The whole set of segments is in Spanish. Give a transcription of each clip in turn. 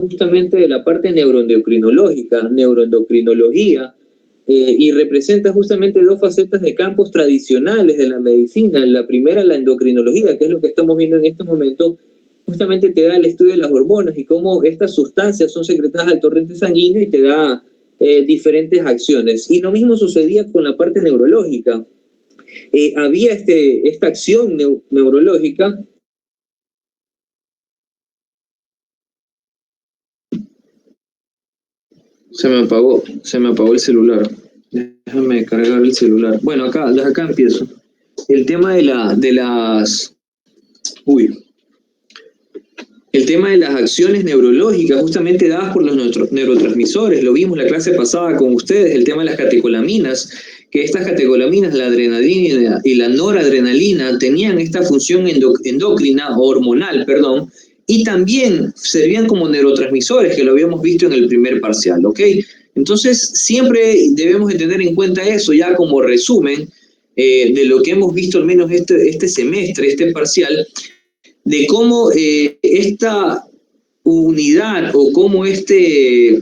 justamente de la parte neuroendocrinología, y representa justamente dos facetas de campos tradicionales de la medicina. La primera, la endocrinología, que es lo que estamos viendo en este momento, justamente te da el estudio de las hormonas y cómo estas sustancias son secretadas al torrente sanguíneo y te da diferentes acciones. Y lo mismo sucedía con la parte neurológica. Había esta acción neurológica. Se me apagó el celular. Déjame cargar el celular. Bueno, desde acá empiezo. El tema el tema de las acciones neurológicas justamente dadas por los neurotransmisores, lo vimos la clase pasada con ustedes, el tema de las catecolaminas, que estas catecolaminas, la adrenalina y la noradrenalina, tenían esta función endocrina, hormonal, perdón, y también servían como neurotransmisores, que lo habíamos visto en el primer parcial, ¿ok? Entonces, siempre debemos de tener en cuenta eso, ya como resumen de lo que hemos visto al menos este semestre, este parcial, de cómo esta unidad o cómo este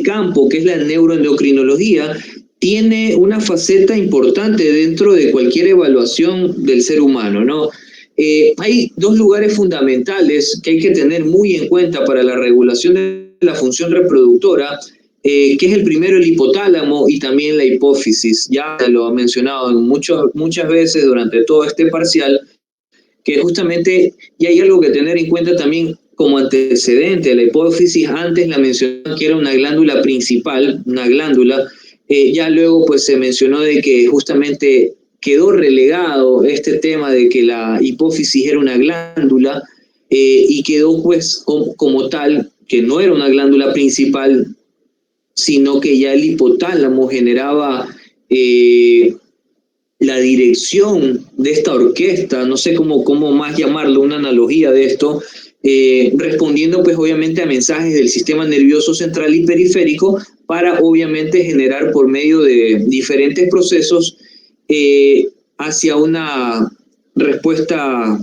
campo, que es la neuroendocrinología, tiene una faceta importante dentro de cualquier evaluación del ser humano, ¿no? Hay dos lugares fundamentales que hay que tener muy en cuenta para la regulación de la función reproductora, que es el primero, el hipotálamo, y también la hipófisis. Ya lo he mencionado muchas veces durante todo este parcial, que justamente, y hay algo que tener en cuenta también como antecedente de la hipófisis. Antes la mencionaban que era una glándula principal, una glándula, ya luego pues se mencionó de que justamente quedó relegado este tema de que la hipófisis era una glándula, y quedó pues como tal que no era una glándula principal, sino que ya el hipotálamo generaba la dirección de esta orquesta, no sé cómo más llamarlo, una analogía de esto, respondiendo pues obviamente a mensajes del sistema nervioso central y periférico para obviamente generar por medio de diferentes procesos hacia una respuesta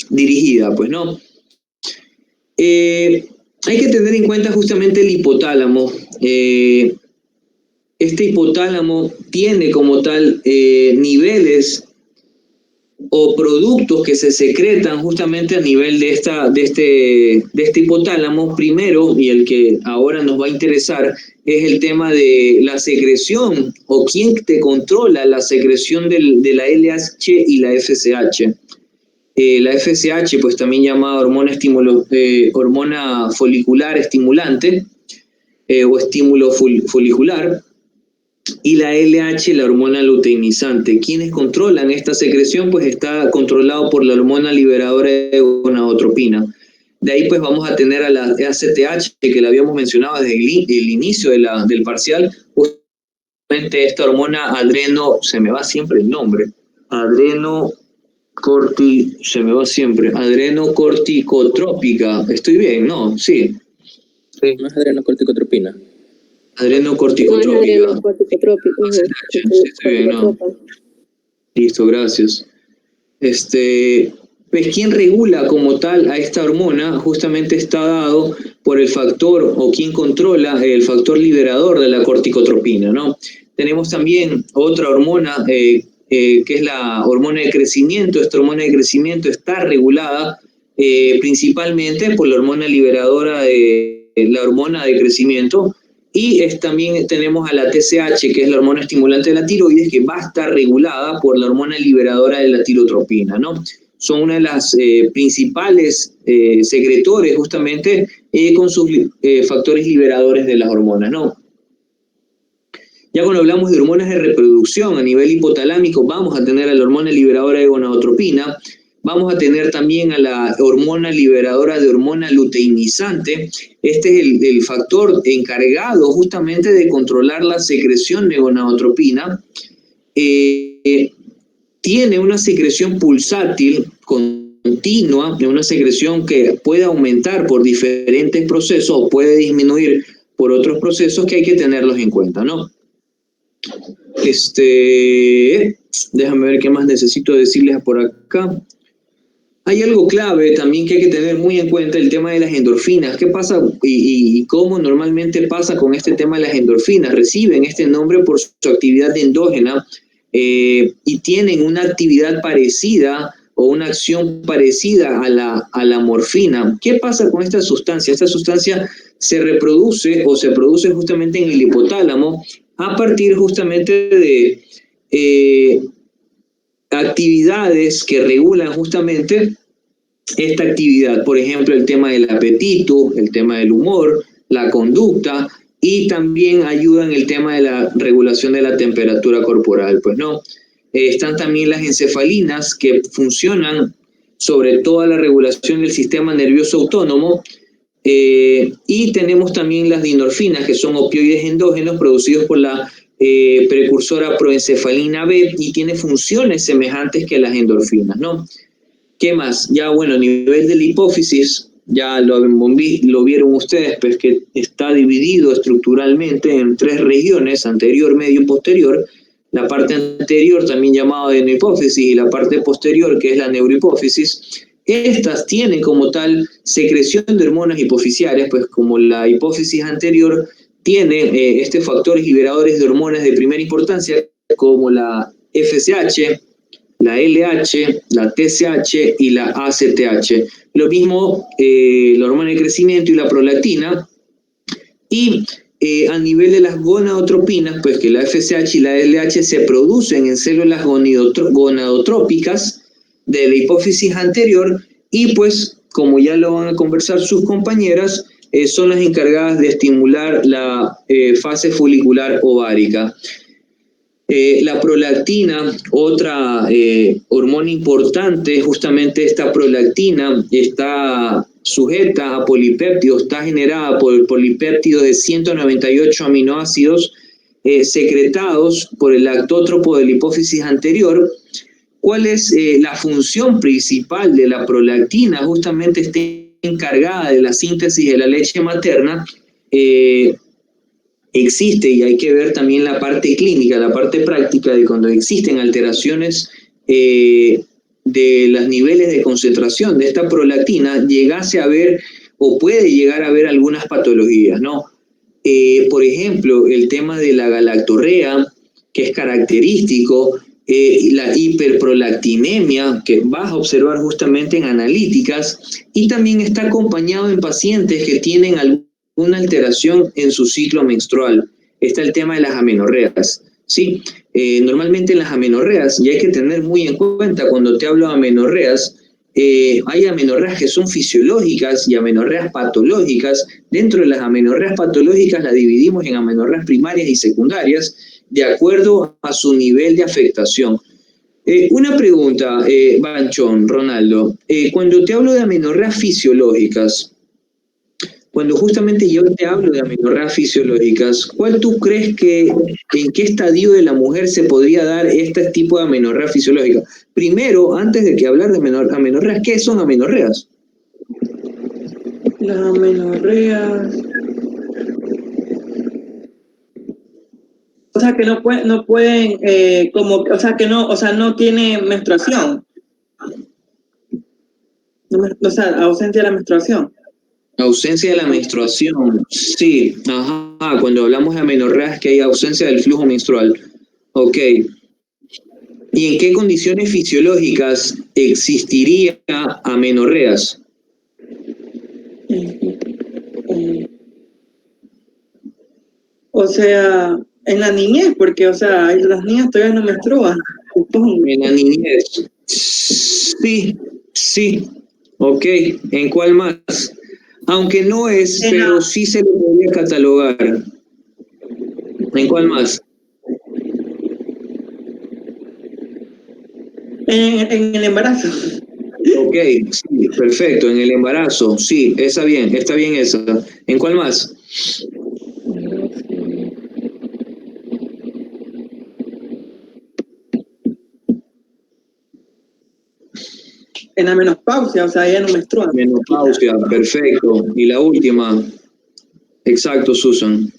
dirigida, pues, ¿no? Hay que tener en cuenta justamente el hipotálamo. Este hipotálamo tiene como tal niveles o productos que se secretan justamente a nivel de este hipotálamo. Primero, y el que ahora nos va a interesar, es el tema de la secreción, o quién te controla la secreción de la LH y la FSH. La FSH, pues también llamada hormona folicular estimulante, o estímulo folicular, y la LH, la hormona luteinizante. ¿Quiénes controlan esta secreción? Pues está controlado por la hormona liberadora de gonadotropina. De ahí pues vamos a tener a la ACTH, que la habíamos mencionado desde el inocio del parcial, justamente esta hormona se me va siempre el nombre, adrenocorticotrópica. ¿Estoy bien? No, sí. Sí, no es adrenocorticotropina. Adrenocorticotrópica. Listo, gracias. Pues quien regula como tal a esta hormona justamente está dado por el factor, o quien controla el factor liberador de la corticotropina, ¿no? Tenemos también otra hormona que es la hormona de crecimiento. Esta hormona de crecimiento está regulada principalmente por la hormona liberadora de la hormona de crecimiento. Y también tenemos a la TSH, que es la hormona estimulante de la tiroides, que va a estar regulada por la hormona liberadora de la tirotropina, ¿no? Son una de las principales secretores justamente con sus factores liberadores de las hormonas, ¿no? Ya cuando hablamos de hormonas de reproducción a nivel hipotalámico, vamos a tener a la hormona liberadora de gonadotropina, vamos a tener también a la hormona liberadora de hormona luteinizante. Este es el factor encargado justamente de controlar la secreción de gonadotropina. Tiene una secreción pulsátil continua, una secreción que puede aumentar por diferentes procesos o puede disminuir por otros procesos que hay que tenerlos en cuenta, ¿no? Déjame ver qué más necesito decirles por acá. Hay algo clave también que hay que tener muy en cuenta, el tema de las endorfinas. ¿Qué pasa y cómo normalmente pasa con este tema de las endorfinas? Reciben este nombre por su actividad endógena y tienen una actividad parecida o una acción parecida a la morfina. ¿Qué pasa con esta sustancia? Esta sustancia se reproduce o se produce justamente en el hipotálamo a partir justamente de actividades que regulan justamente esta actividad, por ejemplo, el tema del apetito, el tema del humor, la conducta y también ayuda en el tema de la regulación de la temperatura corporal. Pues no, están también las encefalinas que funcionan sobre toda la regulación del sistema nervioso autónomo y tenemos también las dinorfinas, que son opioides endógenos producidos por la precursora proencefalina B y tiene funciones semejantes que las endorfinas, ¿no? ¿Qué más? Ya, bueno, a nivel de la hipófisis, ya lo vieron ustedes, pues que está dividido estructuralmente en 3 regiones, anterior, medio y posterior. La parte anterior, también llamada adenohipófisis, y la parte posterior, que es la neurohipófisis. Estas tienen como tal secreción de hormonas hipofisiarias, pues como la hipófisis anterior tiene factores liberadores de hormonas de primera importancia, como la FSH, la LH, la TSH y la ACTH. Lo mismo la hormona de crecimiento y la prolactina. Y a nivel de las gonadotropinas, pues que la FSH y la LH se producen en células gonadotrópicas de la hipófisis anterior y pues, como ya lo van a conversar sus compañeras, son las encargadas de estimular la fase folicular ovárica. La prolactina, otra hormona importante, justamente esta prolactina está sujeta a polipéptidos, está generada por polipéptidos de 198 aminoácidos secretados por el lactótropo de la hipófisis anterior. ¿Cuál es la función principal de la prolactina? Justamente está encargada de la síntesis de la leche materna. Existe, y hay que ver también la parte clínica, la parte práctica de cuando existen alteraciones de los niveles de concentración de esta prolactina, llegase a haber o puede llegar a haber algunas patologías, ¿no? Por ejemplo, el tema de la galactorrea, que es característico, la hiperprolactinemia, que vas a observar justamente en analíticas, y también está acompañado en pacientes que tienen alguna alteración en su ciclo menstrual. Está el tema de las amenorreas, ¿sí? Normalmente en las amenorreas, y hay que tener muy en cuenta cuando te hablo de amenorreas, hay amenorreas que son fisiológicas y amenorreas patológicas. Dentro de las amenorreas patológicas las dividimos en amenorreas primarias y secundarias de acuerdo a su nivel de afectación. Una pregunta, Banchón, Ronaldo. Cuando te hablo de amenorreas fisiológicas, cuando justamente yo te hablo de amenorreas fisiológicas, ¿cuál tú crees que, en qué estadio de la mujer se podría dar este tipo de amenorrea fisiológica? Primero, antes de que hablar de amenorreas, ¿qué son amenorreas? Las amenorreas. O sea, que no pueden, o sea, que no, o sea, no tienen menstruación. O sea, ausencia de la menstruación. Ausencia de la menstruación, sí, ajá, cuando hablamos de amenorreas que hay ausencia del flujo menstrual. Ok. ¿Y en qué condiciones fisiológicas existiría amenorreas? O sea, en la niñez, porque, o sea, las niñas todavía no menstruan. En la niñez. Sí, sí. Ok. ¿En cuál más? Aunque no es, pero sí se lo podría catalogar. ¿En cuál más? En el embarazo. Ok, sí, perfecto. En el embarazo, sí, está bien esa. ¿En cuál más? En la menopausia, o sea, ella no menstrua. Menopausia, perfecto. Y la última. Exacto, Susan.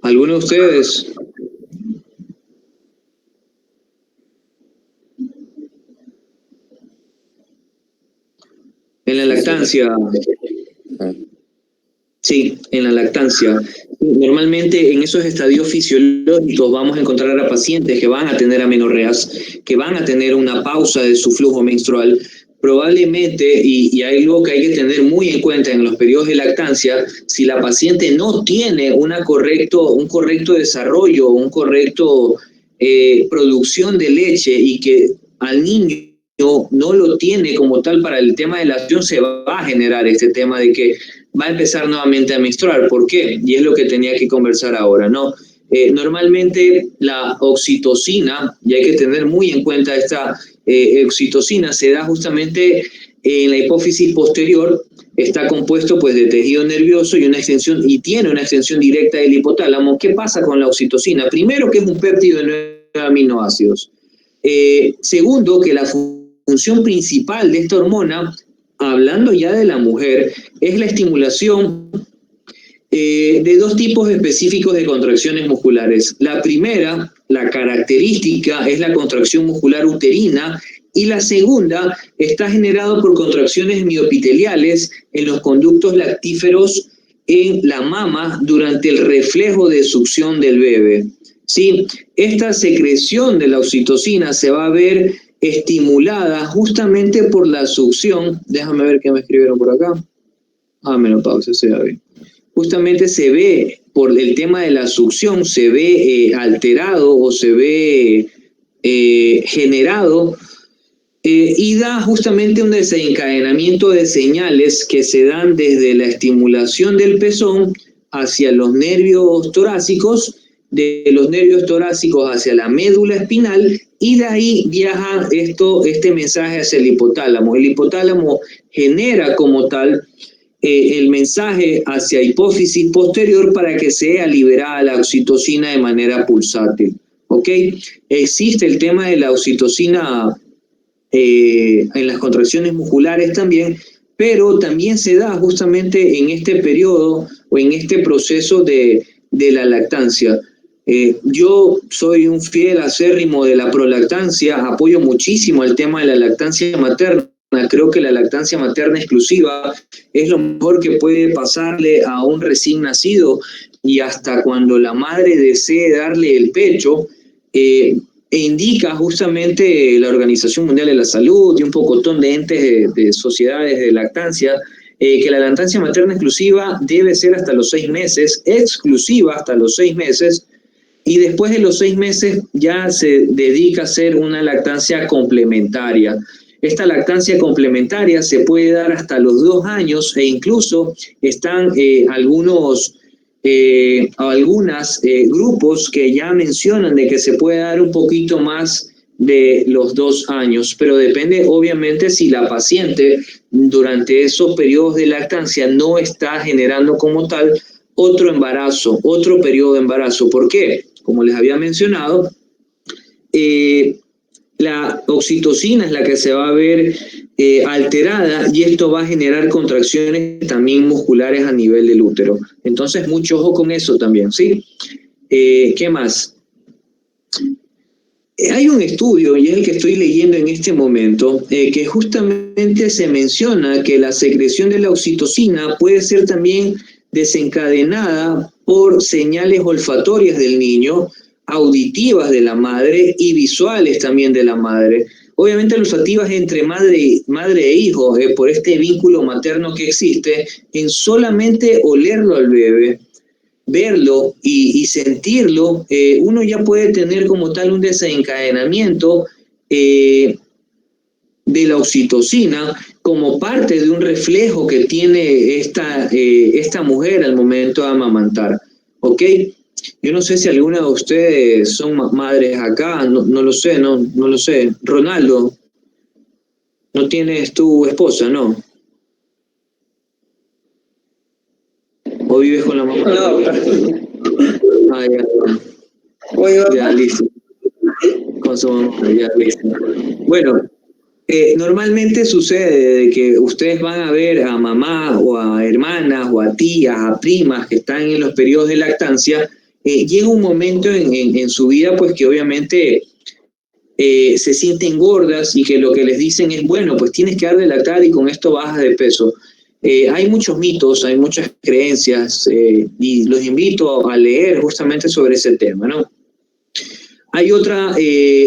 ¿Alguno de ustedes? En la lactancia. Sí, en la lactancia. Normalmente en esos estadios fisiológicos vamos a encontrar a pacientes que van a tener amenorreas, que van a tener una pausa de su flujo menstrual. Probablemente, y hay algo que hay que tener muy en cuenta en los periodos de lactancia, si la paciente no tiene un correcto desarrollo, un correcto producción de leche y que al niño no lo tiene como tal para el tema de la acción, se va a generar este tema de que va a empezar nuevamente a menstruar. ¿Por qué? Y es lo que tenía que conversar ahora, ¿no? Normalmente la oxitocina, y hay que tener muy en cuenta esta oxitocina, se da justamente en la hipófisis posterior, está compuesto pues de tejido nervioso y tiene una extensión directa del hipotálamo. ¿Qué pasa con la oxitocina? Primero, que es un péptido de 9 aminoácidos. Segundo, que la función principal de esta hormona, hablando ya de la mujer, es la estimulación de dos tipos específicos de contracciones musculares. La primera, la característica, es la contracción muscular uterina, y la segunda está generada por contracciones miopiteliales en los conductos lactíferos en la mama durante el reflejo de succión del bebé. ¿Sí? Esta secreción de la oxitocina se va a ver estimulada justamente por la succión. Déjame ver qué me escribieron por acá. Menopausia, se ve. Justamente se ve, por el tema de la succión, se ve alterado o se ve generado y da justamente un desencadenamiento de señales que se dan desde la estimulación del pezón hacia los nervios torácicos, de los nervios torácicos hacia la médula espinal, y de ahí viaja este mensaje hacia el hipotálamo. El hipotálamo genera como tal el mensaje hacia hipófisis posterior para que sea liberada la oxitocina de manera pulsátil. ¿Ok? Existe el tema de la oxitocina en las contracciones musculares también, pero también se da justamente en este periodo o en este proceso de la lactancia. Yo soy un fiel acérrimo de la prolactancia, apoyo muchísimo el tema de la lactancia materna. Creo que la lactancia materna exclusiva es lo mejor que puede pasarle a un recién nacido, y hasta cuando la madre desee darle el pecho, indica justamente la Organización Mundial de la Salud y un pocotón de entes de sociedades de lactancia, que la lactancia materna exclusiva debe ser hasta los 6 meses, exclusiva hasta los 6 meses, y después de los 6 meses ya se dedica a hacer una lactancia complementaria. Esta lactancia complementaria se puede dar hasta los 2 años, e incluso están algunos grupos que ya mencionan de que se puede dar un poquito más de los 2 años, pero depende obviamente si la paciente durante esos periodos de lactancia no está generando como tal otro embarazo, otro periodo de embarazo. ¿Por qué? Como les había mencionado, la oxitocina es la que se va a ver alterada, y esto va a generar contracciones también musculares a nivel del útero. Entonces, mucho ojo con eso también, ¿sí? ¿Qué más? Hay un estudio, y es el que estoy leyendo en este momento, que justamente se menciona que la secreción de la oxitocina puede ser también desencadenada por señales olfatorias del niño, auditivas de la madre y visuales también de la madre. Obviamente olfativas entre madre e hijo, por este vínculo materno que existe en solamente olerlo al bebé, verlo y sentirlo, uno ya puede tener como tal un desencadenamiento de la oxitocina como parte de un reflejo que tiene esta mujer al momento de amamantar. ¿Ok? Yo no sé si alguna de ustedes son madres acá, no lo sé, no lo sé. Ronaldo, ¿no tienes tu esposa, no? ¿O vives con la mamá? No, ya, listo. Con su mamá, ya, listo. Bueno, normalmente sucede de que ustedes van a ver a mamá o a hermanas o a tías, a primas que están en los periodos de lactancia, llega un momento en su vida pues que obviamente se sienten gordas y que lo que les dicen es, bueno, pues tienes que dar de lactar y con esto bajas de peso. Hay muchos mitos, hay muchas creencias y los invito a leer justamente sobre ese tema, ¿no? Hay otra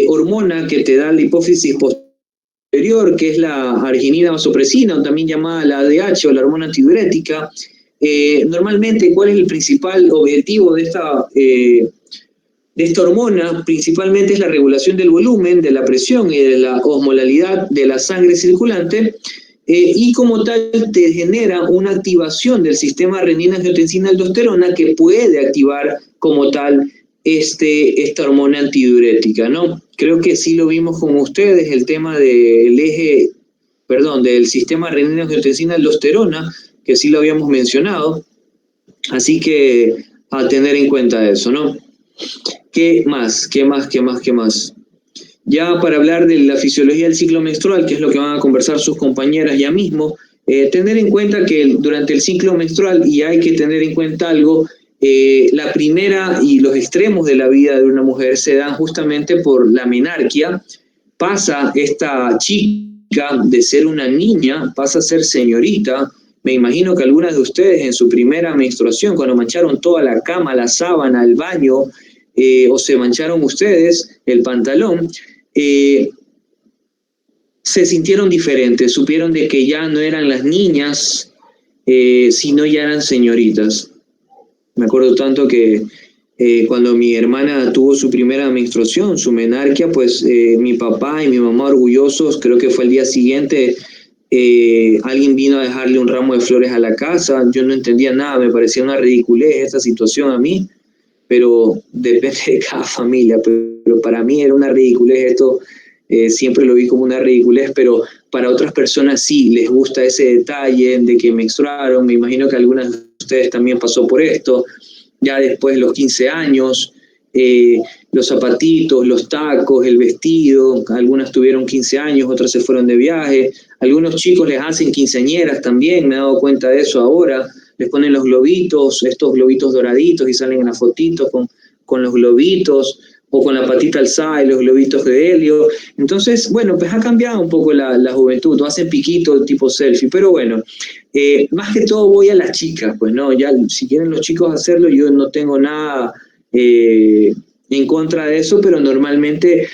hormona que te da la hipófisis posterior, que es la arginina vasopresina, o también llamada la ADH o la hormona antidiurética. Normalmente, ¿cuál es el principal objetivo de esta hormona? Principalmente es la regulación del volumen, de la presión y de la osmolalidad de la sangre circulante, y como tal te genera una activación del sistema renina-angiotensina-aldosterona que puede activar como tal esta hormona antidiurética, ¿no? Creo que sí lo vimos con ustedes, el tema del del sistema renina-angiotensina-aldosterona, que sí lo habíamos mencionado, así que a tener en cuenta eso, ¿no? ¿Qué más? Ya para hablar de la fisiología del ciclo menstrual, que es lo que van a conversar sus compañeras ya mismo, tener en cuenta que durante el ciclo menstrual, y hay que tener en cuenta algo, la primera y los extremos de la vida de una mujer se dan justamente por la menarquia. Pasa esta chica de ser una niña, pasa a ser señorita. Me imagino que algunas de ustedes en su primera menstruación, cuando mancharon toda la cama, la sábana, el baño, o se mancharon ustedes el pantalón, se sintieron diferentes, supieron de que ya no eran las niñas, sino ya eran señoritas. Me acuerdo tanto que cuando mi hermana tuvo su primera menstruación, su menarquia, pues mi papá y mi mamá orgullosos, creo que fue el día siguiente, alguien vino a dejarle un ramo de flores a la casa. Yo no entendía nada, me parecía una ridiculez esta situación a mí, pero depende de cada familia, pero para mí era una ridiculez esto, siempre lo vi como una ridiculez, pero para otras personas sí, les gusta ese detalle de que menstruaron. Me imagino que algunas de ustedes también pasó por esto, ya después de los 15 años, los zapatitos, los tacos, el vestido, algunas tuvieron 15 años, otras se fueron de viaje, algunos chicos les hacen quinceañeras también, me he dado cuenta de eso ahora, les ponen los globitos, estos globitos doraditos y salen en las fotitos con los globitos, o con la patita alzada y los globitos de helio. Entonces, bueno, pues ha cambiado un poco la juventud, hacen piquito tipo selfie, pero bueno, más que todo voy a las chicas, pues no, ya si quieren los chicos hacerlo, yo no tengo nada en contra de eso, pero normalmente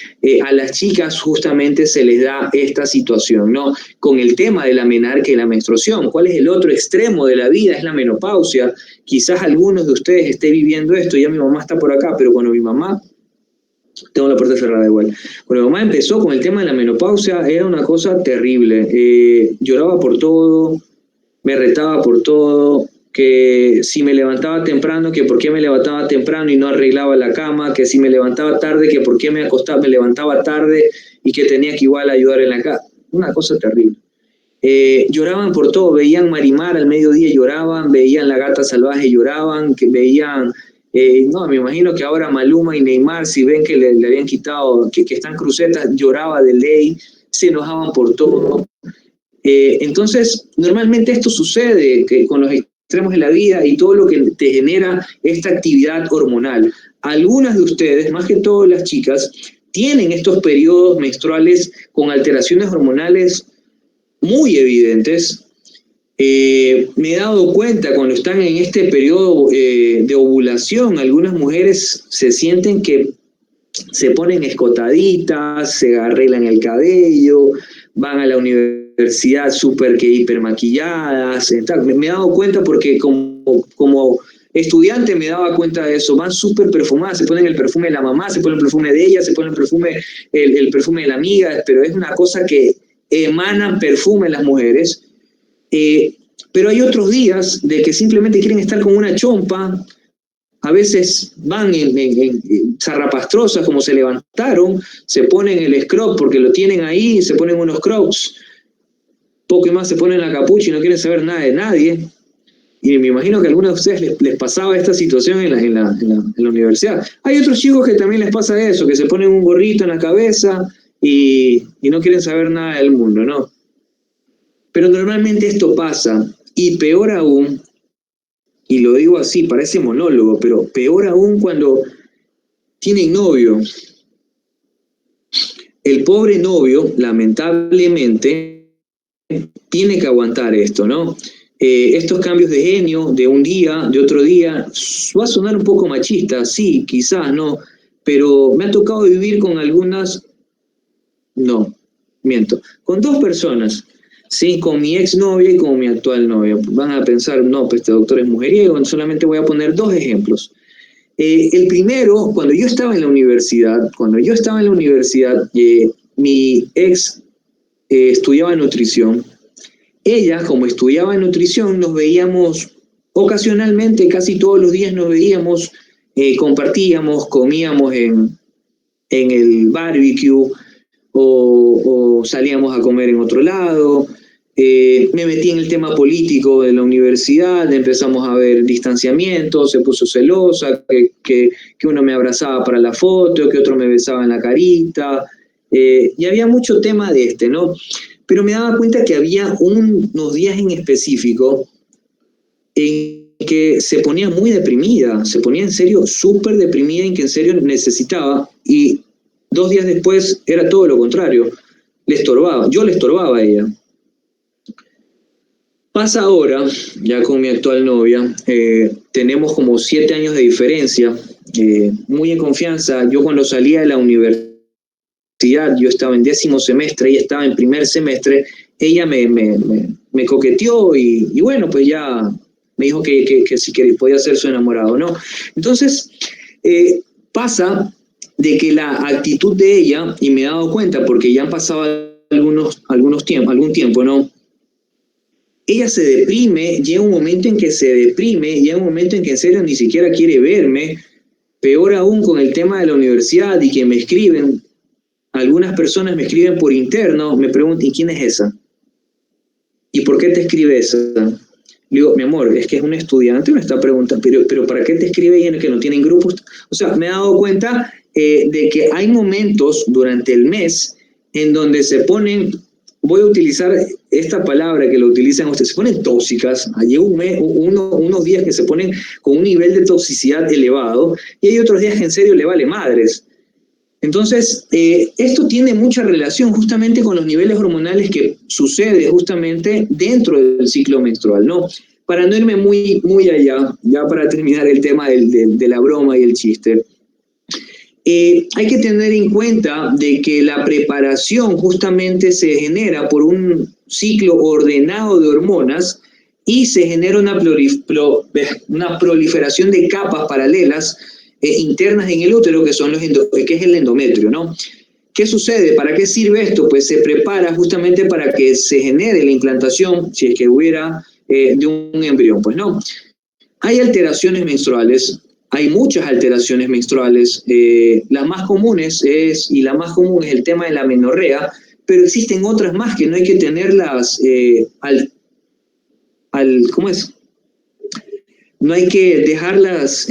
a las chicas justamente se les da esta situación, ¿no? Con el tema de la menarquia y la menstruación. ¿Cuál es el otro extremo de la vida? Es la menopausia. Quizás algunos de ustedes estén viviendo esto, ya mi mamá está por acá, pero cuando mi mamá, tengo la puerta cerrada igual, cuando mi mamá empezó con el tema de la menopausia, era una cosa terrible. Lloraba por todo, me retaba por todo, que si me levantaba temprano, que por qué me levantaba temprano y no arreglaba la cama, que si me levantaba tarde, que por qué me levantaba tarde y que tenía que igual ayudar en la casa. Una cosa terrible. Lloraban por todo, veían Marimar al mediodía, lloraban, veían La Gata Salvaje, lloraban, que veían, no, me imagino que ahora Maluma y Neymar, si ven que le habían quitado, que están crucetas, lloraba de ley, se enojaban por todo. Entonces, normalmente esto sucede que con los extremos de la vida y todo lo que te genera esta actividad hormonal. Algunas de ustedes, más que todas las chicas, tienen estos periodos menstruales con alteraciones hormonales muy evidentes. Me he dado cuenta cuando están en este periodo de ovulación, algunas mujeres se sienten que se ponen escotaditas, se arreglan el cabello, van a la universidad súper que hiper maquilladas. Me he dado cuenta porque como estudiante me daba cuenta de eso, van súper perfumadas, se ponen el perfume de la mamá, se ponen el perfume de ella, se ponen el perfume de la amiga, pero es una cosa que emanan perfume las mujeres. Pero hay otros días de que simplemente quieren estar con una chompa. A veces van en zarrapastrosas, como se levantaron, se ponen el scrub porque lo tienen ahí, se ponen unos crocs, poco más se ponen la capucha y no quieren saber nada de nadie. Y me imagino que a algunos de ustedes les pasaba esta situación en la universidad. Hay otros chicos que también les pasa eso, que se ponen un gorrito en la cabeza y no quieren saber nada del mundo, ¿no? Pero normalmente esto pasa, y peor aún, y lo digo así, parece monólogo, pero peor aún cuando tienen novio. El pobre novio, lamentablemente, tiene que aguantar esto, ¿no? Estos cambios de genio de un día, de otro día, va a sonar un poco machista, sí, quizás, ¿no? Pero me ha tocado vivir con algunas, no, miento, con dos personas, sí, con mi exnovia y con mi actual novia. Van a pensar, no, pues este doctor es mujeriego, solamente voy a poner dos ejemplos. El primero, cuando yo estaba en la universidad, mi ex estudiaba nutrición. Ella, como estudiaba nutrición, nos veíamos ocasionalmente, casi todos los días nos veíamos, compartíamos, comíamos en el barbecue o salíamos a comer en otro lado. Me metí en el tema político de la universidad, empezamos a ver distanciamiento, se puso celosa, que uno me abrazaba para la foto, que otro me besaba en la carita, y había mucho tema de ¿no? Pero me daba cuenta que había unos días en específico en que se ponía muy deprimida, se ponía en serio súper deprimida, en que en serio necesitaba, y 2 días después era todo lo contrario, le estorbaba, yo le estorbaba a ella. Pasa ahora, ya con mi actual novia, tenemos como 7 años de diferencia, muy en confianza. Yo cuando salía de la universidad, yo estaba en 10º semestre, ella estaba en 1er semestre, ella me coqueteó y bueno, pues ya me dijo que si podía ser su enamorado, ¿no? Entonces, pasa de que la actitud de ella, y me he dado cuenta porque ya han pasado algún tiempo, ¿no? Ella se deprime, llega un momento en que se deprime, llega un momento en que en serio ni siquiera quiere verme, peor aún con el tema de la universidad y que me escriben, algunas personas me escriben por interno, me preguntan, ¿y quién es esa? ¿Y por qué te escribe esa? Le digo, mi amor, es que es un estudiante, me está preguntando, pero ¿para qué te escribe ella que no tienen grupos? O sea, me he dado cuenta de que hay momentos durante el mes en donde se ponen, voy a utilizar esta palabra que lo utilizan ustedes, se ponen tóxicas. Hay unos días que se ponen con un nivel de toxicidad elevado y hay otros días que en serio le vale madres. Entonces, esto tiene mucha relación justamente con los niveles hormonales que sucede justamente dentro del ciclo menstrual, ¿no? Para no irme muy allá, ya para terminar el tema de la broma y el chiste, hay que tener en cuenta de que la preparación justamente se genera por un ciclo ordenado de hormonas y se genera una proliferación de capas paralelas internas en el útero, que es el endometrio, ¿no? ¿Qué sucede? ¿Para qué sirve esto? Pues se prepara justamente para que se genere la implantación, si es que hubiera, de un embrión, pues no. Hay alteraciones menstruales, hay muchas alteraciones menstruales, las más comunes y la más común es el tema de la menorrea, pero existen otras más que no hay que tenerlas ¿cómo es? No hay que dejarlas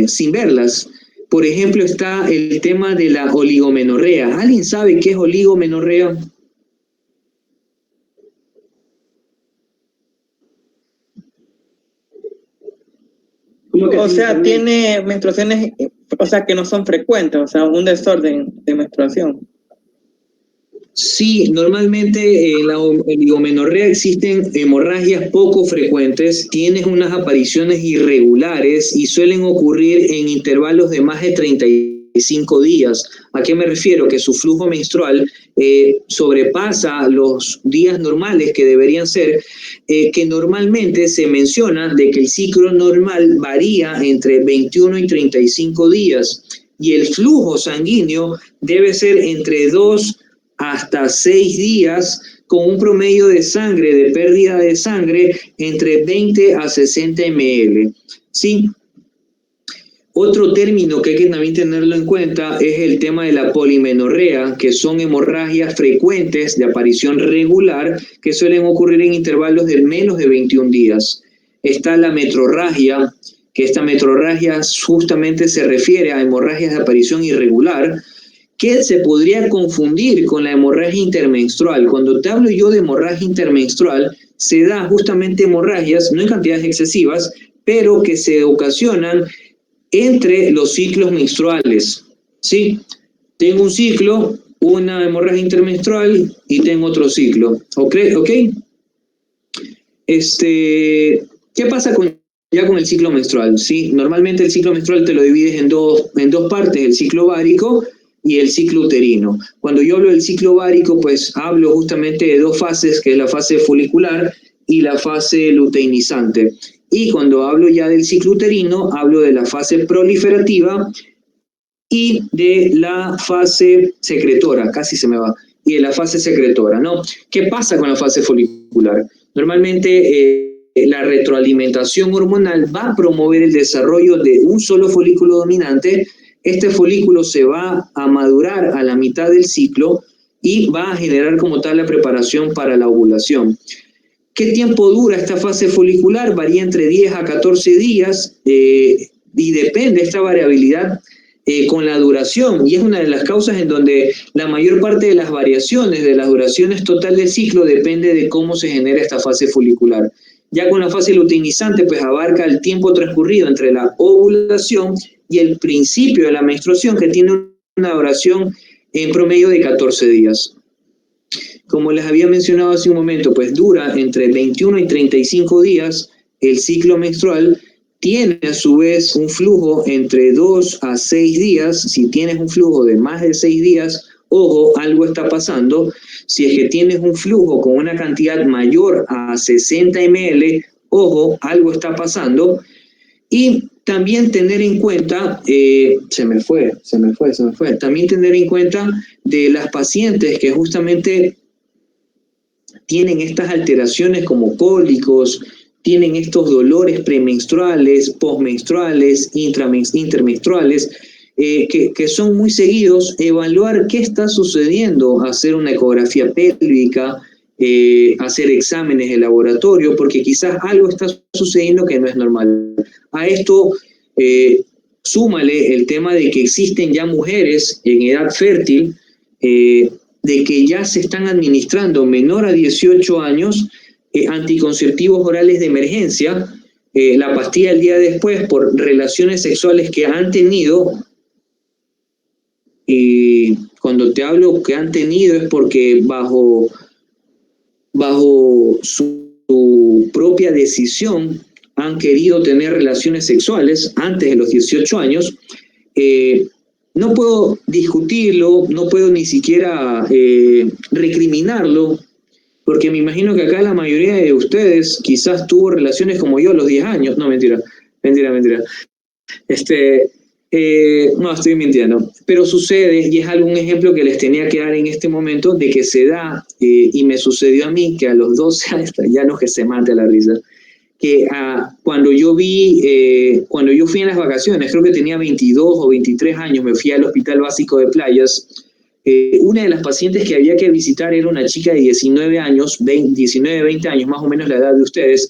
sin verlas. Por ejemplo, está el tema de la oligomenorrea. ¿Alguien sabe qué es oligomenorrea? O sea, tiene menstruaciones, o sea, que no son frecuentes, o sea, un desorden de menstruación. Sí, normalmente en la oligomenorrea existen hemorragias poco frecuentes, tienes unas apariciones irregulares y suelen ocurrir en intervalos de más de 35 días. ¿A qué me refiero? Que su flujo menstrual sobrepasa los días normales que deberían ser, que normalmente se menciona de que el ciclo normal varía entre 21 y 35 días y el flujo sanguíneo debe ser entre 2 hasta 6 días con un promedio de sangre, de pérdida de sangre, entre 20 a 60 ml. ¿Sí? Otro término que hay que también tenerlo en cuenta es el tema de la polimenorrea, que son hemorragias frecuentes de aparición regular que suelen ocurrir en intervalos de menos de 21 días. Está la metrorragia, que esta metrorragia justamente se refiere a hemorragias de aparición irregular, que se podría confundir con la hemorragia intermenstrual. Cuando te hablo yo de hemorragia intermenstrual, se da justamente hemorragias, no en cantidades excesivas, pero que se ocasionan entre los ciclos menstruales, ¿sí? Tengo un ciclo, una hemorragia intermenstrual y tengo otro ciclo, ¿ok? ¿Qué pasa ya con el ciclo menstrual? ¿Sí? Normalmente el ciclo menstrual te lo divides en dos partes, el ciclo ovárico y el ciclo uterino. Cuando yo hablo del ciclo ovárico, pues hablo justamente de dos fases, que es la fase folicular y la fase luteinizante. Y cuando hablo ya del ciclo uterino, hablo de la fase proliferativa y de la fase secretora, casi se me va, y de la fase secretora, ¿no? ¿Qué pasa con la fase folicular? Normalmente la retroalimentación hormonal va a promover el desarrollo de un solo folículo dominante. Este folículo se va a madurar a la mitad del ciclo y va a generar como tal la preparación para la ovulación. ¿Qué tiempo dura esta fase folicular? Varía entre 10 a 14 días y depende esta variabilidad con la duración, y es una de las causas en donde la mayor parte de las variaciones de las duraciones total del ciclo depende de cómo se genera esta fase folicular. Ya con la fase luteinizante, pues abarca el tiempo transcurrido entre la ovulación y el principio de la menstruación, que tiene una duración en promedio de 14 días. Como les había mencionado hace un momento, pues dura entre 21 y 35 días el ciclo menstrual. Tiene a su vez un flujo entre 2 a 6 días. Si tienes un flujo de más de 6 días, ojo, algo está pasando. Si es que tienes un flujo con una cantidad mayor a 60 ml, ojo, algo está pasando. Y también tener en cuenta, también tener en cuenta de las pacientes que justamente tienen estas alteraciones como cólicos, tienen estos dolores premenstruales, postmenstruales, intermenstruales, que son muy seguidos, evaluar qué está sucediendo, hacer una ecografía pélvica, hacer exámenes de laboratorio, porque quizás algo está sucediendo que no es normal. A esto súmale el tema de que existen ya mujeres en edad fértil, de que ya se están administrando menor a 18 años anticonceptivos orales de emergencia, la pastilla el día después por relaciones sexuales que han tenido. Y cuando te hablo que han tenido es porque bajo su propia decisión han querido tener relaciones sexuales antes de los 18 años. No puedo discutirlo, no puedo ni siquiera recriminarlo, porque me imagino que acá la mayoría de ustedes quizás tuvo relaciones como yo a los 10 años. No, mentira. No, estoy mintiendo. Pero sucede, y es algún ejemplo que les tenía que dar en este momento, de que se da, y me sucedió a mí, que a los 12 años, ya no que se mate la risa, que cuando yo fui en las vacaciones, creo que tenía 22 o 23 años, me fui al Hospital Básico de Playas. Una de las pacientes que había que visitar era una chica de 19 años, 20 años, más o menos la edad de ustedes,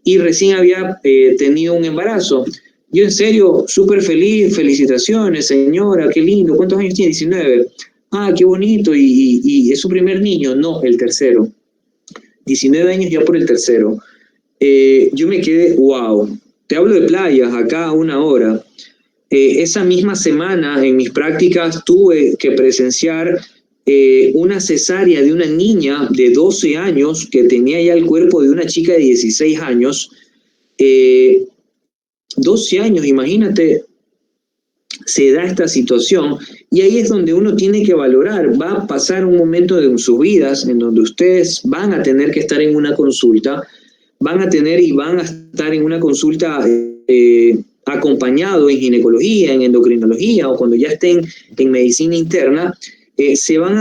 y recién había tenido un embarazo. Yo en serio, súper feliz, felicitaciones, señora, qué lindo. ¿Cuántos años tiene? 19. Ah, qué bonito, y es su primer niño. No, el tercero. 19 años ya por el tercero. Yo me quedé, wow. Te hablo de Playas, acá a 1 hora. Esa misma semana en mis prácticas tuve que presenciar una cesárea de una niña de 12 años que tenía ya el cuerpo de una chica de 16 años. 12 años, imagínate, se da esta situación, y ahí es donde uno tiene que valorar. Va a pasar un momento de sus vidas en donde ustedes van a tener que estar en una consulta, van a estar en una consulta acompañado en ginecología, en endocrinología, o cuando ya estén en medicina interna, se van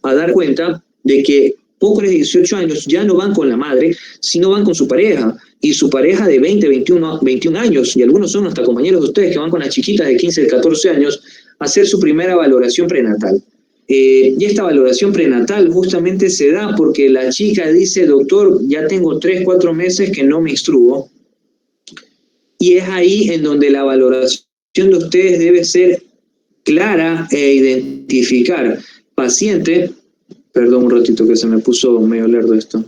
a dar cuenta de que pocos de 18 años ya no van con la madre, sino van con su pareja, y su pareja de 20, 21 años, y algunos son hasta compañeros de ustedes que van con las chiquitas de 15, de 14 años a hacer su primera valoración prenatal. Y esta valoración prenatal justamente se da porque la chica dice: doctor, ya tengo 3, 4 meses que no menstruo. Y es ahí en donde la valoración de ustedes debe ser clara e identificar paciente, Perdón un ratito que se me puso medio lerdo esto.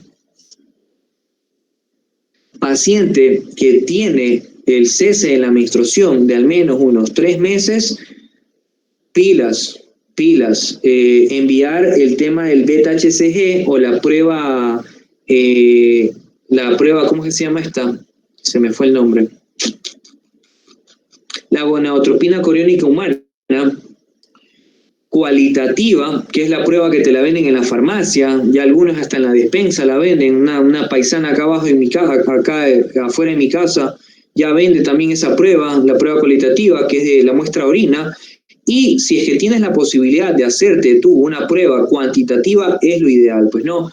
Paciente que tiene el cese de la menstruación de al menos unos 3 meses, pilas. Enviar el tema del beta-HCG o la prueba, ¿cómo que se llama esta? Se me fue el nombre. La gonadotropina coriónica humana cualitativa, que es la prueba que te la venden en la farmacia, ya algunos hasta en la despensa la venden, una paisana acá abajo en mi casa, acá afuera de mi casa, ya vende también esa prueba, la prueba cualitativa, que es de la muestra orina, y si es que tienes la posibilidad de hacerte tú una prueba cuantitativa, es lo ideal, pues no.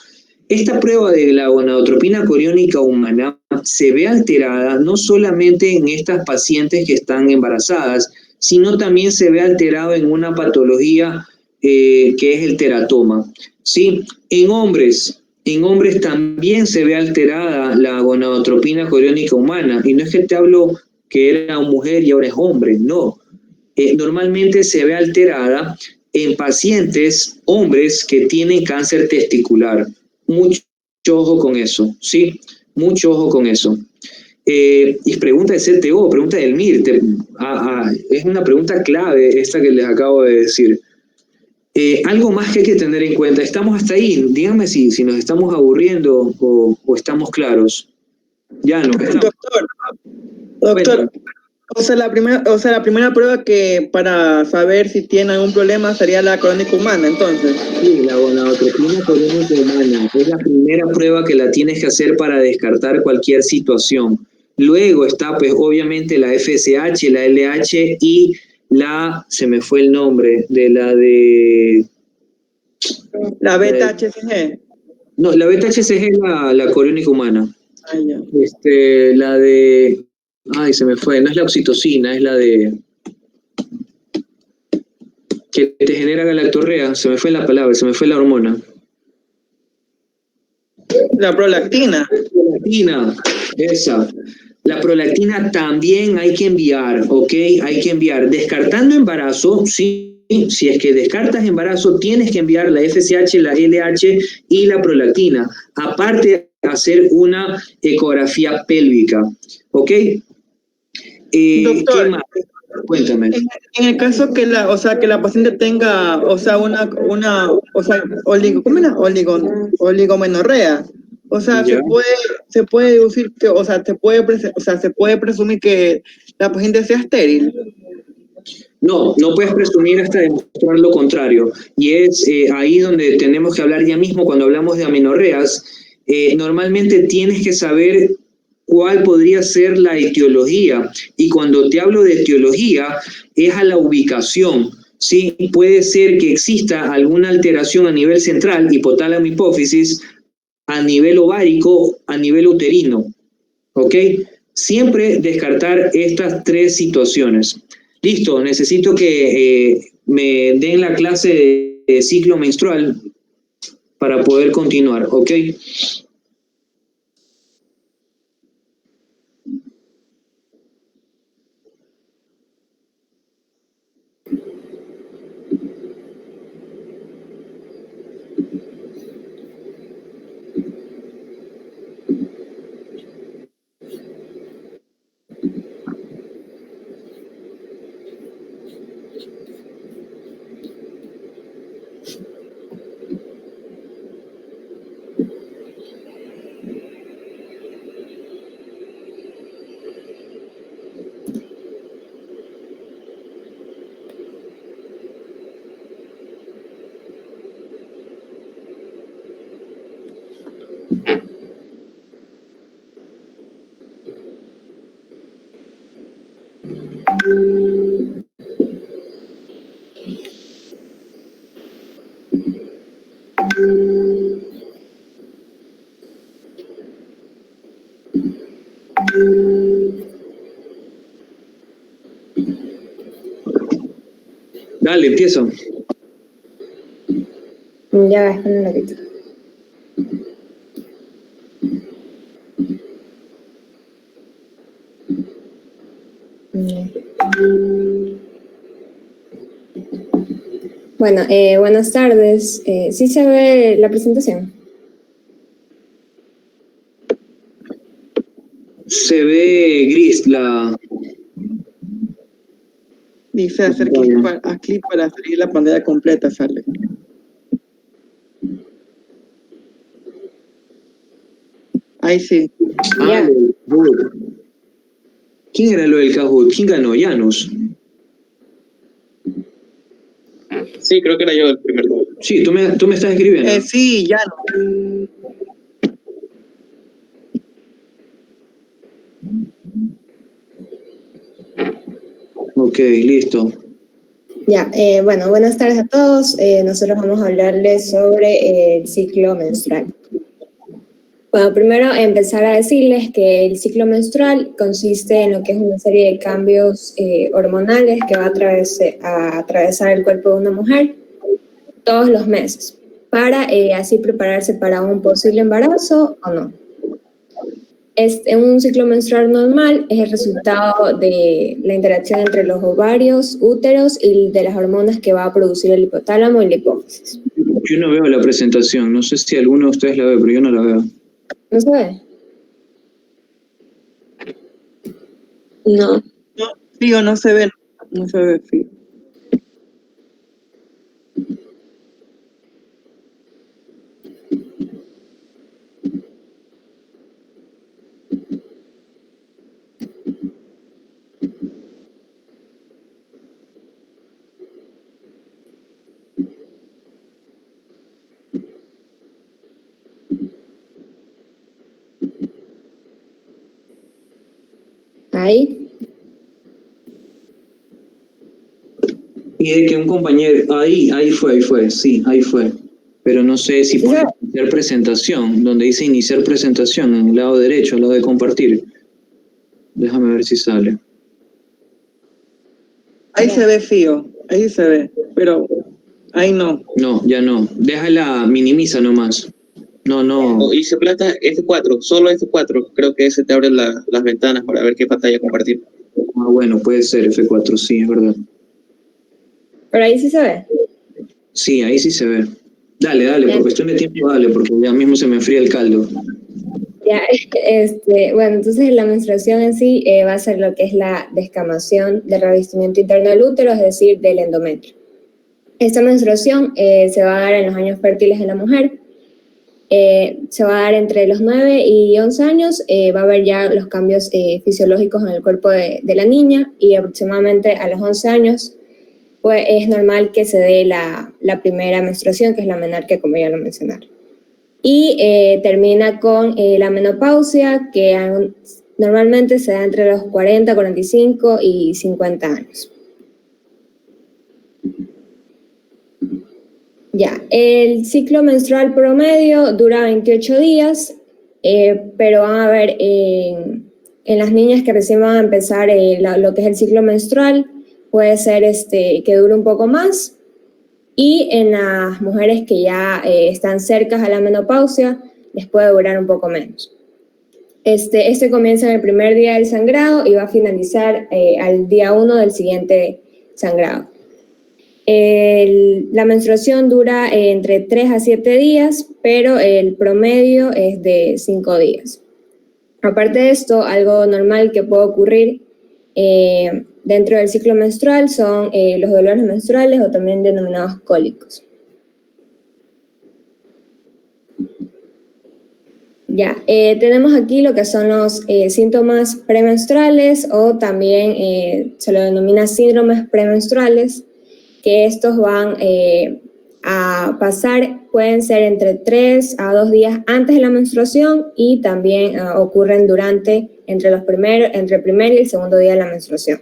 Esta prueba de la gonadotropina coriónica humana se ve alterada no solamente en estas pacientes que están embarazadas, sino también se ve alterado en una patología que es el teratoma. ¿Sí? En hombres también se ve alterada la gonadotropina coriónica humana, y no es que te hablo que era mujer y ahora es hombre, no. Normalmente se ve alterada en pacientes hombres que tienen cáncer testicular. Mucho ojo con eso, ¿sí? Mucho ojo con eso. Y pregunta de CTO, pregunta del MIR, es una pregunta clave esta que les acabo de decir. Algo más que hay que tener en cuenta, estamos hasta ahí, díganme si nos estamos aburriendo o estamos claros. Ya no. Doctor, o sea, la primera prueba que para saber si tiene algún problema sería la crónica humana, entonces. Sí, la gonadotropina coriónica humana es la primera prueba que la tienes que hacer para descartar cualquier situación. Luego está, pues, obviamente la FSH, la LH y se me fue el nombre, La beta-HCG. No, la beta-HCG es la coriónica humana. Ah, ya. Se me fue, no es la oxitocina, es la que te genera galactorrea, se me fue la palabra, se me fue la hormona. La prolactina. Esa. La prolactina también hay que enviar, ¿ok? Hay que enviar. Descartando embarazo, sí, si es que descartas embarazo, tienes que enviar la FSH, la LH y la prolactina. Aparte, hacer una ecografía pélvica, ¿ok? Doctor, ¿qué más? Cuéntame. En el caso que la paciente tenga, oligomenorrea, se puede deducir que, se puede presumir que la paciente sea estéril. No puedes presumir hasta demostrar lo contrario. Y es ahí donde tenemos que hablar ya mismo cuando hablamos de amenorreas. Normalmente tienes que saber cuál podría ser la etiología. Y cuando te hablo de etiología, es a la ubicación. ¿Sí? Puede ser que exista alguna alteración a nivel central, hipotálamo hipófisis, a nivel ovárico, a nivel uterino. ¿Ok? Siempre descartar estas 3 situaciones. Listo, necesito que me den la clase de ciclo menstrual para poder continuar, ¿ok? Dale, empiezo. Ya, espera un ratito. Bueno, buenas tardes. ¿Sí se ve la presentación? Se ve gris la... Dice hacer clic para salir la pantalla completa, sale. Ahí sí. Ya. ¿Quién era lo del Kahoot? ¿Quién ganó? Janus. Sí, creo que era yo el primero. Sí, tú me estás escribiendo. Sí, ya no. Ok, listo. Ya, bueno, buenas tardes a todos. Nosotros vamos a hablarles sobre el ciclo menstrual. Bueno, primero empezar a decirles que el ciclo menstrual consiste en lo que es una serie de cambios hormonales que va a atravesar el cuerpo de una mujer todos los meses para así prepararse para un posible embarazo o no. Un ciclo menstrual normal es el resultado de la interacción entre los ovarios, úteros y de las hormonas que va a producir el hipotálamo y la hipófisis. Yo no veo la presentación, no sé si alguno de ustedes la ve, pero yo no la veo. ¿No se ve? No. No, Fío, no se ve. No se ve, Fío. Ahí. Y es que un compañero, ahí fue, sí, ahí fue. Pero no sé si pone iniciar presentación, donde dice iniciar presentación, en el lado derecho, al lado de compartir. Déjame ver si sale. Ahí se ve, Fío. Ahí se ve. Pero ahí no. No, ya no. Déjala, minimiza nomás. No. Hice plata F4, solo F4. Creo que ese te abre las ventanas para ver qué pantalla compartir. Ah, bueno, puede ser F4, sí, es verdad. ¿Pero ahí sí se ve? Sí, ahí sí se ve. Dale, por cuestión de tiempo, dale, porque ya mismo se me enfría el caldo. Ya, bueno, entonces la menstruación en sí va a ser lo que es la descamación del revestimiento interno del útero, es decir, del endometrio. Esta menstruación se va a dar en los años fértiles de la mujer, se va a dar entre los 9 y 11 años, va a haber ya los cambios fisiológicos en el cuerpo de la niña y aproximadamente a los 11 años pues es normal que se dé la primera menstruación, que es la menarquia, como ya lo mencionaron. Y termina con la menopausia, que normalmente se da entre los 40, 45 y 50 años. Ya, el ciclo menstrual promedio dura 28 días, pero van a ver en las niñas que recién van a empezar lo que es el ciclo menstrual, puede ser que dure un poco más, y en las mujeres que ya están cercas a la menopausia, les puede durar un poco menos. Este comienza en el primer día del sangrado y va a finalizar al día 1 del siguiente sangrado. La menstruación dura entre 3 a 7 días, pero el promedio es de 5 días. Aparte de esto, algo normal que puede ocurrir dentro del ciclo menstrual son los dolores menstruales o también denominados cólicos. Ya, tenemos aquí lo que son los síntomas premenstruales o también se lo denomina síndromes premenstruales, que estos van a pasar, pueden ser entre 3 a 2 días antes de la menstruación y también ocurren entre el primer y el segundo día de la menstruación.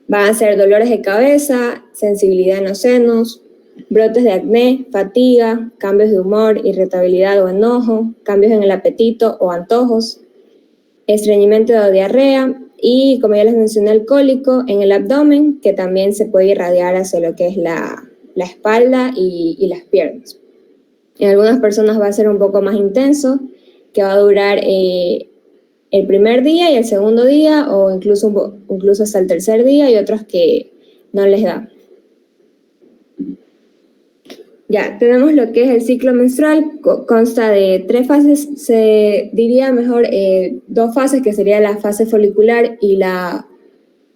Van a ser dolores de cabeza, sensibilidad en los senos, brotes de acné, fatiga, cambios de humor, irritabilidad o enojo, cambios en el apetito o antojos, estreñimiento o diarrea y, como ya les mencioné, el cólico en el abdomen, que también se puede irradiar hacia lo que es la espalda y las piernas. En algunas personas va a ser un poco más intenso, que va a durar el primer día y el segundo día o incluso hasta el tercer día, y otros que no les da. Ya, tenemos lo que es el ciclo menstrual, consta de 3 fases, se diría mejor 2 fases, que sería la fase folicular y la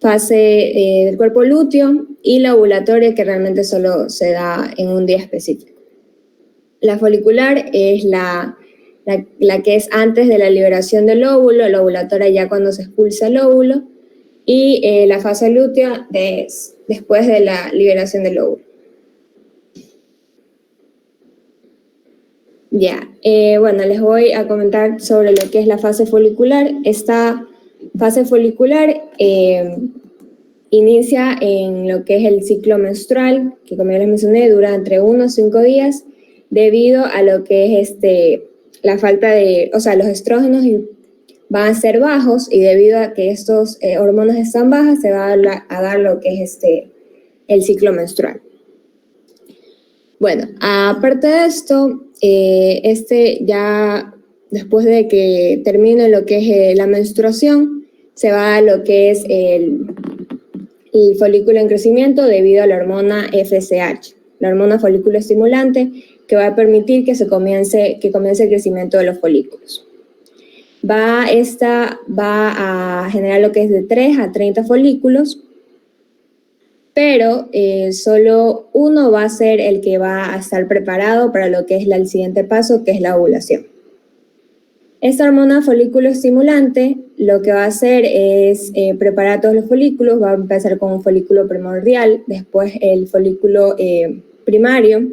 fase del cuerpo lúteo, y la ovulatoria, que realmente solo se da en un día específico. La folicular es la que es antes de la liberación del óvulo, la ovulatoria ya cuando se expulsa el óvulo, y la fase lútea después de la liberación del óvulo. Ya, bueno, les voy a comentar sobre lo que es la fase folicular. Esta fase folicular inicia en lo que es el ciclo menstrual, que como ya les mencioné, dura entre 1 a 5 días, debido a lo que es la falta de, o sea, los estrógenos van a ser bajos, y debido a que estos hormonas están bajas, se va a dar lo que es el ciclo menstrual. Bueno, aparte de esto, ya después de que termine lo que es la menstruación, se va a lo que es el folículo en crecimiento debido a la hormona FSH, la hormona folículo estimulante, que va a permitir que comience el crecimiento de los folículos. Va a generar lo que es de 3 a 30 folículos, pero solo uno va a ser el que va a estar preparado para lo que es el siguiente paso, que es la ovulación. Esta hormona folículo estimulante lo que va a hacer es preparar todos los folículos. Va a empezar con un folículo primordial, después el folículo primario,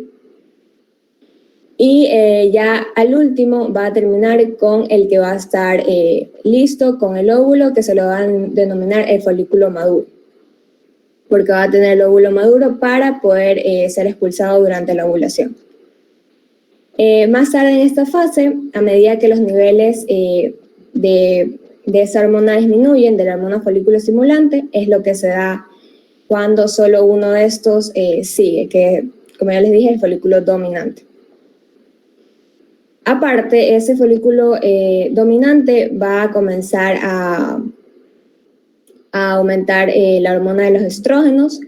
y ya al último va a terminar con el que va a estar listo con el óvulo, que se lo van a denominar el folículo maduro, porque va a tener el óvulo maduro para poder ser expulsado durante la ovulación. Más tarde en esta fase, a medida que los niveles de esa hormona disminuyen, de la hormona folículo estimulante, es lo que se da cuando solo uno de estos sigue, que como ya les dije, el folículo dominante. Aparte, ese folículo dominante va a comenzar a aumentar la hormona de los estrógenos,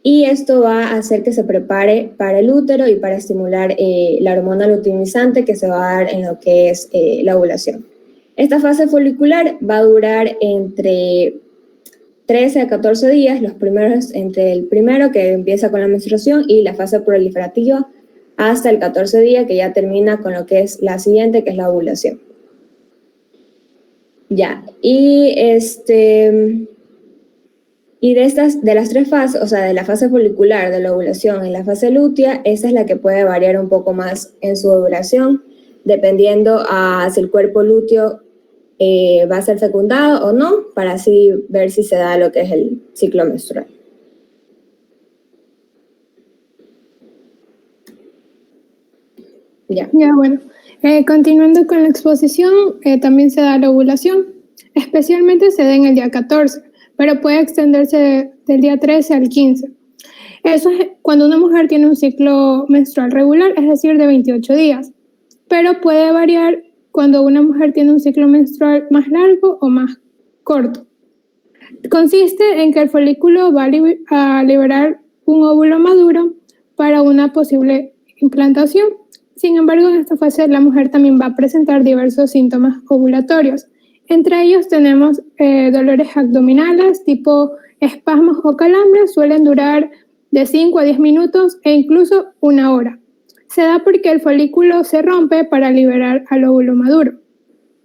y esto va a hacer que se prepare para el útero y para estimular la hormona luteinizante, que se va a dar en lo que es la ovulación. Esta fase folicular va a durar entre 13 a 14 días, los primeros entre el primero, que empieza con la menstruación, y la fase proliferativa hasta el 14 día, que ya termina con lo que es la siguiente, que es la ovulación. Ya, y de las 3 fases, o sea, de la fase folicular, de la ovulación y la fase lútea, esa es la que puede variar un poco más en su duración, dependiendo a si el cuerpo lúteo va a ser fecundado o no, para así ver si se da lo que es el ciclo menstrual. Ya, bueno. Continuando con la exposición, también se da la ovulación. Especialmente se da en el día 14, pero puede extenderse del día 13 al 15. Eso es cuando una mujer tiene un ciclo menstrual regular, es decir, de 28 días. Pero puede variar cuando una mujer tiene un ciclo menstrual más largo o más corto. Consiste en que el folículo va a liberar un óvulo maduro para una posible implantación. Sin embargo, en esta fase la mujer también va a presentar diversos síntomas ovulatorios. Entre ellos tenemos dolores abdominales, tipo espasmos o calambres, suelen durar de 5 a 10 minutos e incluso 1 hora. Se da porque el folículo se rompe para liberar al óvulo maduro.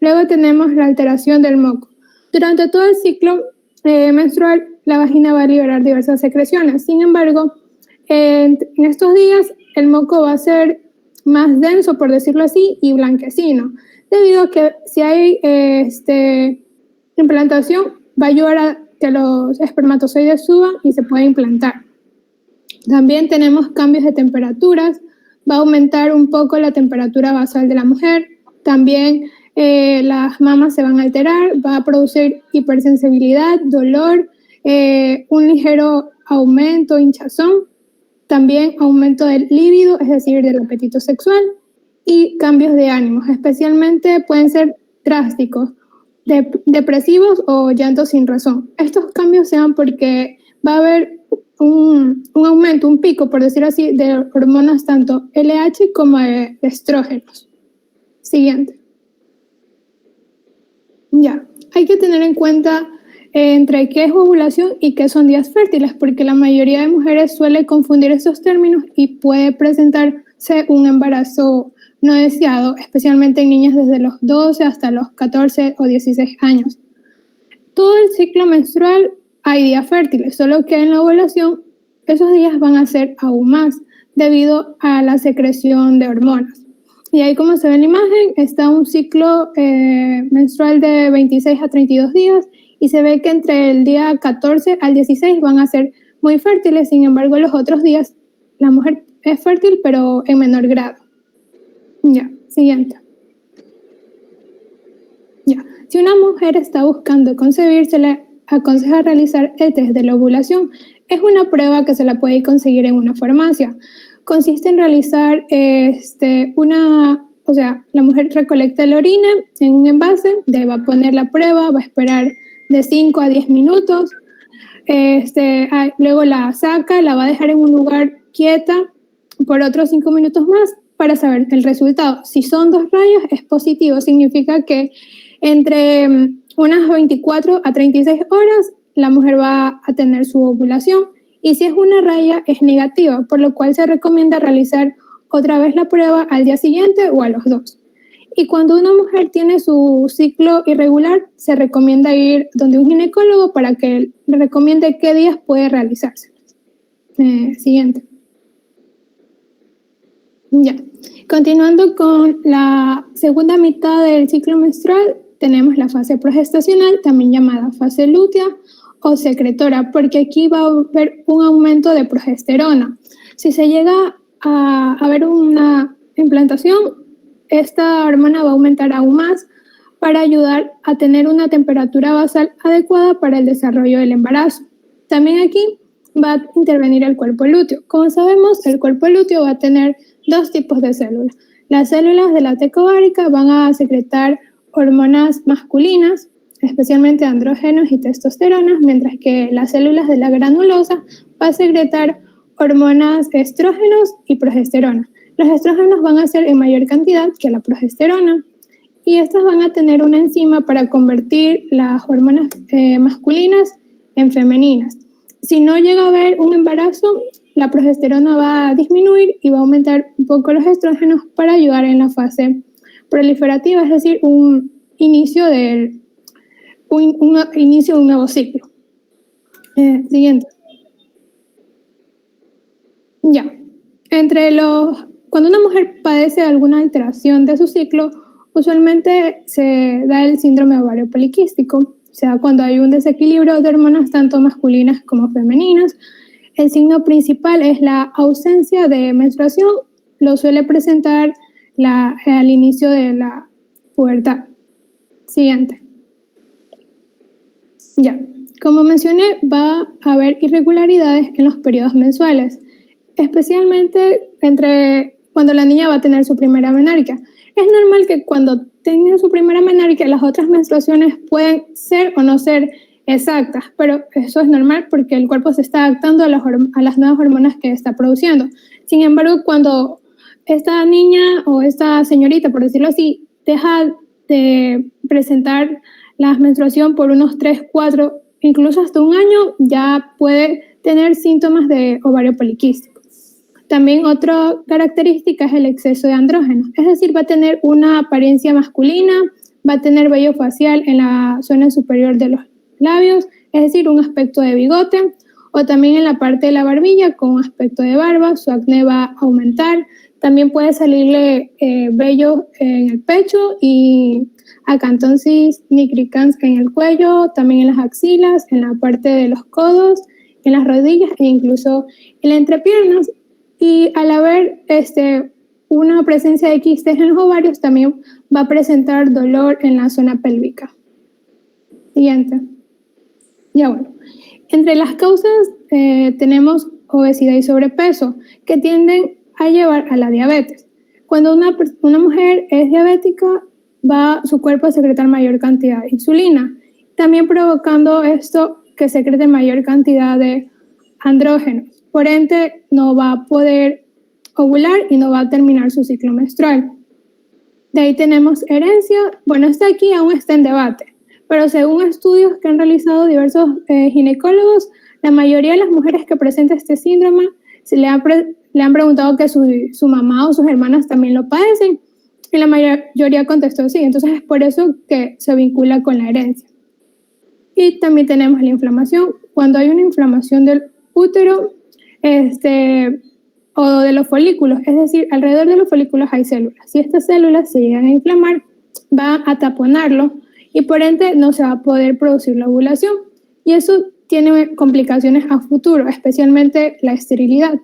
Luego tenemos la alteración del moco. Durante todo el ciclo menstrual, la vagina va a liberar diversas secreciones. Sin embargo, en estos días el moco va a ser más denso, por decirlo así, y blanquecino, debido a que si hay implantación, va a ayudar a que los espermatozoides suban y se pueda implantar. También tenemos cambios de temperaturas, va a aumentar un poco la temperatura basal de la mujer. También las mamas se van a alterar, va a producir hipersensibilidad, dolor, un ligero aumento, hinchazón, también aumento del líbido, es decir, del apetito sexual, y cambios de ánimos, especialmente pueden ser drásticos, depresivos o llantos sin razón. Estos cambios se dan porque va a haber un aumento, un pico, por decir así, de hormonas tanto LH como de estrógenos. Siguiente. Ya, hay que tener en cuenta entre qué es ovulación y qué son días fértiles, porque la mayoría de mujeres suele confundir estos términos y puede presentarse un embarazo no deseado, especialmente en niñas desde los 12 hasta los 14 o 16 años. Todo el ciclo menstrual hay días fértiles, solo que en la ovulación esos días van a ser aún más debido a la secreción de hormonas. Y ahí, como se ve en la imagen, está un ciclo menstrual de 26 a 32 días y se ve que entre el día 14 al 16 van a ser muy fértiles. Sin embargo, los otros días la mujer es fértil, pero en menor grado. Ya, siguiente. Ya, si una mujer está buscando concebir, se le aconseja realizar el test de la ovulación. Es una prueba que se la puede conseguir en una farmacia. Consiste en realizar la mujer recolecta la orina en un envase, de ahí va a poner la prueba, va a esperar de 5 a 10 minutos, luego la saca, la va a dejar en un lugar quieta por otros 5 minutos más para saber el resultado. Si son 2 rayas, es positivo, significa que entre unas 24 a 36 horas la mujer va a tener su ovulación. Y si es una raya, es negativa, por lo cual se recomienda realizar otra vez la prueba al día siguiente o a los 2. Y cuando una mujer tiene su ciclo irregular, se recomienda ir donde un ginecólogo para que le recomiende qué días puede realizarse. Siguiente. Ya. Continuando con la segunda mitad del ciclo menstrual, tenemos la fase progestacional, también llamada fase lútea o secretora, porque aquí va a haber un aumento de progesterona. Si se llega a haber una implantación, esta hormona va a aumentar aún más para ayudar a tener una temperatura basal adecuada para el desarrollo del embarazo. También aquí va a intervenir el cuerpo lúteo. Como sabemos, el cuerpo lúteo va a tener 2 tipos de células. Las células de la teca ovárica van a secretar hormonas masculinas, especialmente andrógenos y testosterona, mientras que las células de la granulosa van a secretar hormonas estrógenos y progesterona. Los estrógenos van a ser en mayor cantidad que la progesterona y estas van a tener una enzima para convertir las hormonas masculinas en femeninas. Si no llega a haber un embarazo, la progesterona va a disminuir y va a aumentar un poco los estrógenos para ayudar en la fase proliferativa, es decir, un inicio de un nuevo ciclo. Siguiente. Ya. Cuando una mujer padece alguna alteración de su ciclo, usualmente se da el síndrome ovario poliquístico, o sea, cuando hay un desequilibrio de hormonas tanto masculinas como femeninas. El signo principal es la ausencia de menstruación, lo suele presentar al inicio de la pubertad. Siguiente. Ya, como mencioné, va a haber irregularidades en los periodos mensuales, especialmente cuando la niña va a tener su primera menarquia. Es normal que cuando tenga su primera menarquia, las otras menstruaciones pueden ser o no ser exactas, pero eso es normal porque el cuerpo se está adaptando a las nuevas hormonas que está produciendo. Sin embargo, cuando esta niña o esta señorita, por decirlo así, deja de presentar la menstruación por unos 3, 4, incluso hasta un año, ya puede tener síntomas de ovario poliquístico. También otra característica es el exceso de andrógenos, es decir, va a tener una apariencia masculina, va a tener vello facial en la zona superior de los labios, es decir, un aspecto de bigote, o también en la parte de la barbilla con un aspecto de barba, su acné va a aumentar, también puede salirle vello en el pecho y acantosis nigricans en el cuello, también en las axilas, en la parte de los codos, en las rodillas e incluso en las entrepiernas. Y al haber una presencia de quistes en los ovarios, también va a presentar dolor en la zona pélvica. Siguiente. Ya bueno, entre las causas tenemos obesidad y sobrepeso, que tienden a llevar a la diabetes. Cuando una mujer es diabética, va su cuerpo a secretar mayor cantidad de insulina, también provocando esto que secrete mayor cantidad de andrógenos. Por ende, no va a poder ovular y no va a terminar su ciclo menstrual. De ahí tenemos herencia. Bueno, este aquí aún está en debate, pero según estudios que han realizado diversos ginecólogos, la mayoría de las mujeres que presentan este síndrome le han preguntado que su mamá o sus hermanas también lo padecen, y la mayoría contestó sí. Entonces es por eso que se vincula con la herencia. Y también tenemos la inflamación. Cuando hay una inflamación del útero o de los folículos, es decir, alrededor de los folículos hay células. Si estas células se llegan a inflamar, va a taponarlo y por ende no se va a poder producir la ovulación. Y eso tiene complicaciones a futuro, especialmente la esterilidad.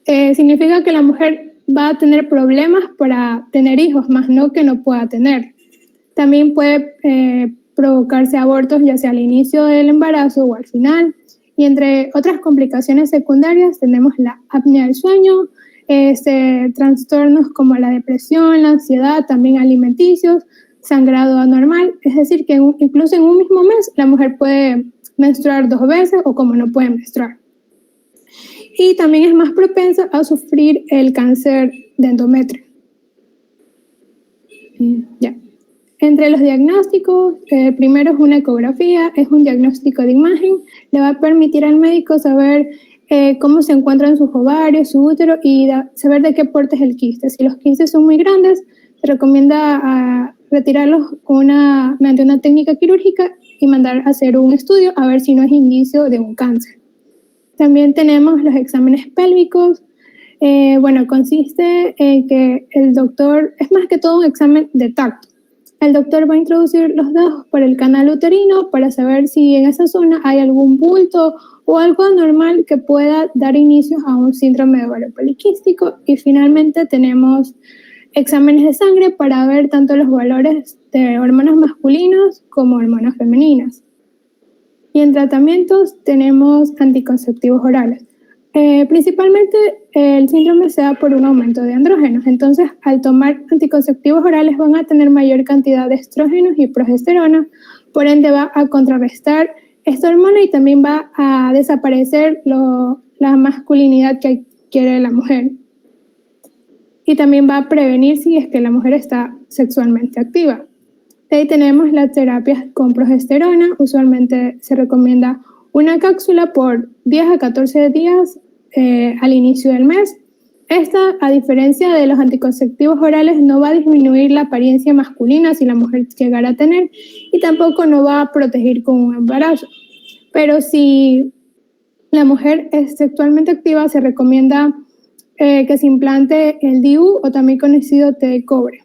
Significa que la mujer va a tener problemas para tener hijos, más no que no pueda tener. También puede provocarse abortos, ya sea al inicio del embarazo o al final. Y entre otras complicaciones secundarias tenemos la apnea del sueño, trastornos como la depresión, la ansiedad, también alimenticios, sangrado anormal. Es decir, que incluso en un mismo mes la mujer puede menstruar 2 veces o como no puede menstruar. Y también es más propensa a sufrir el cáncer de endometrio. Ya. Entre los diagnósticos, primero es una ecografía, es un diagnóstico de imagen, le va a permitir al médico saber cómo se encuentran sus ovarios, su útero y saber de qué porte es el quiste. Si los quistes son muy grandes, se recomienda retirarlos mediante una técnica quirúrgica y mandar a hacer un estudio a ver si no es indicio de un cáncer. También tenemos los exámenes pélvicos. Consiste en que el doctor, es más que todo un examen de tacto. El doctor va a introducir los dedos por el canal uterino para saber si en esa zona hay algún bulto o algo anormal que pueda dar inicio a un síndrome de ovario poliquístico. Y finalmente tenemos exámenes de sangre para ver tanto los valores de hormonas masculinos como hormonas femeninas. Y en tratamientos tenemos anticonceptivos orales. Principalmente el síndrome se da por un aumento de andrógenos. Entonces, al tomar anticonceptivos orales van a tener mayor cantidad de estrógenos y progesterona, por ende va a contrarrestar esta hormona y también va a desaparecer la masculinidad que quiere la mujer. Y también va a prevenir si es que la mujer está sexualmente activa. De ahí tenemos las terapias con progesterona. Usualmente se recomienda una cápsula por 10 a 14 días al inicio del mes. Esta, a diferencia de los anticonceptivos orales, no va a disminuir la apariencia masculina si la mujer llegara a tener y tampoco no va a proteger con un embarazo. Pero si la mujer es sexualmente activa, se recomienda que se implante el DIU o también conocido té de cobre.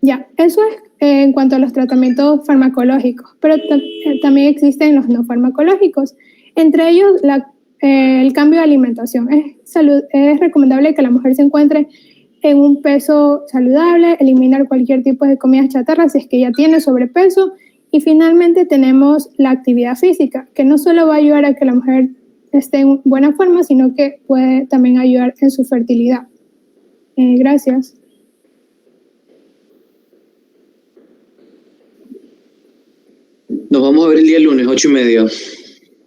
Ya, eso es en cuanto a los tratamientos farmacológicos, pero también existen los no farmacológicos. Entre ellos, el cambio de alimentación. Es recomendable que la mujer se encuentre en un peso saludable, eliminar cualquier tipo de comida chatarra si es que ya tiene sobrepeso. Y finalmente tenemos la actividad física, que no solo va a ayudar a que la mujer esté en buena forma, sino que puede también ayudar en su fertilidad. Gracias. Nos vamos a ver el día lunes, 8:30,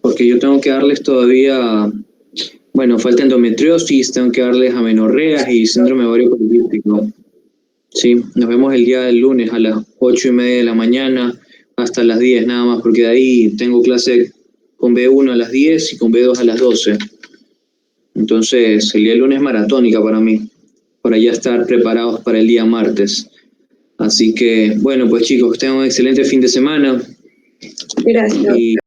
porque yo tengo que darles todavía, falta endometriosis, tengo que darles amenorreas y síndrome ovario poliquístico. Sí, nos vemos el día del lunes a las 8:30 de la mañana hasta las 10 nada más, porque de ahí tengo clase con B1 a las 10 y con B2 a las 12. Entonces, el día del lunes es maratónica para mí, para ya estar preparados para el día martes. Así que, pues chicos, tengan un excelente fin de semana. Gracias.